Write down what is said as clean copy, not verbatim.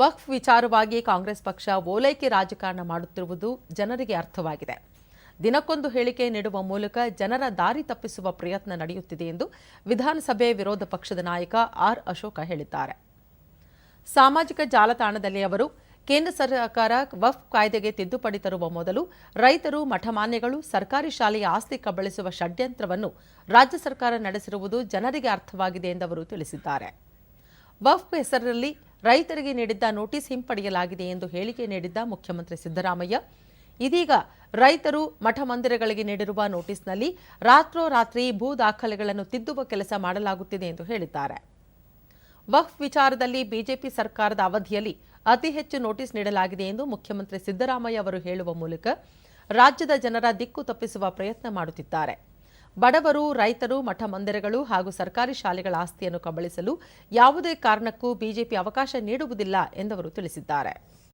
ವಕ್ಫ್ ವಿಚಾರವಾಗಿ ಕಾಂಗ್ರೆಸ್ ಪಕ್ಷ ಓಲೈಕೆ ರಾಜಕಾರಣ ಮಾಡುತ್ತಿರುವುದು ಜನರಿಗೆ ಅರ್ಥವಾಗಿದೆ. ದಿನಕ್ಕೊಂದು ಹೇಳಿಕೆ ನೀಡುವ ಮೂಲಕ ಜನರ ದಾರಿ ತಪ್ಪಿಸುವ ಪ್ರಯತ್ನ ನಡೆಯುತ್ತಿದೆ ಎಂದು ವಿಧಾನಸಭೆ ವಿರೋಧ ಪಕ್ಷದ ನಾಯಕ ಆರ್ ಅಶೋಕ ಹೇಳಿದ್ದಾರೆ. ಸಾಮಾಜಿಕ ಜಾಲತಾಣದಲ್ಲಿ ಅವರು ಕೇಂದ್ರ ಸರ್ಕಾರ ವಕ್ಫ್ ಕಾಯ್ದೆಗೆ ತಿದ್ದುಪಡಿ ತರುವ ಮೊದಲು ರೈತರು, ಮಠಮಾನ್ಯಗಳು, ಸರ್ಕಾರಿ ಶಾಲೆಯ ಆಸ್ತಿ ಕಬಳಿಸುವ ಷಡ್ಯಂತ್ರವನ್ನು ರಾಜ್ಯ ಸರ್ಕಾರ ನಡೆಸಿರುವುದು ಜನರಿಗೆ ಅರ್ಥವಾಗಿದೆ ಎಂದು ಅವರು ತಿಳಿಸಿದ್ದಾರೆ. ವಕ್ಫ್ ಹೆಸರಲ್ಲಿ ರೈತರಿಗೆ ನೀಡಿದ್ದ ನೋಟಿಸ್ ಹಿಂಪಡೆಯಲಾಗಿದೆ ಎಂದು ಹೇಳಿಕೆ ನೀಡಿದ್ದ ಮುಖ್ಯಮಂತ್ರಿ ಸಿದ್ದರಾಮಯ್ಯ, ಇದೀಗ ರೈತರು, ಮಠ ಮಂದಿರಗಳಿಗೆ ನೀಡಿರುವ ನೋಟಿಸ್ನಲ್ಲಿ ರಾತ್ರೋರಾತ್ರಿ ಭೂ ದಾಖಲೆಗಳನ್ನು ತಿದ್ದುವ ಕೆಲಸ ಮಾಡಲಾಗುತ್ತಿದೆ ಎಂದು ಹೇಳಿದ್ದಾರೆ. ವಕ್ಫ್ ವಿಚಾರದಲ್ಲಿ ಬಿಜೆಪಿ ಸರ್ಕಾರದ ಅವಧಿಯಲ್ಲಿ ಅತಿ ಹೆಚ್ಚು ನೋಟಿಸ್ ನೀಡಲಾಗಿದೆ ಎಂದು ಮುಖ್ಯಮಂತ್ರಿ ಸಿದ್ದರಾಮಯ್ಯ ಅವರು ಹೇಳುವ ಮೂಲಕ ರಾಜ್ಯದ ಜನರ ದಿಕ್ಕು ತಪ್ಪಿಸುವ ಪ್ರಯತ್ನ ಮಾಡುತ್ತಿದ್ದಾರೆ. ಬಡವರು, ರೈತರು, ಮಠ ಮಂದಿರಗಳು ಹಾಗೂ ಸರ್ಕಾರಿ ಶಾಲೆಗಳ ಆಸ್ತಿಯನ್ನು ಕಬಳಿಸಲು ಯಾವುದೇ ಕಾರಣಕ್ಕೂ ಬಿಜೆಪಿ ಅವಕಾಶ ನೀಡುವುದಿಲ್ಲ ಎಂದವರು ತಿಳಿಸಿದ್ದಾರೆ.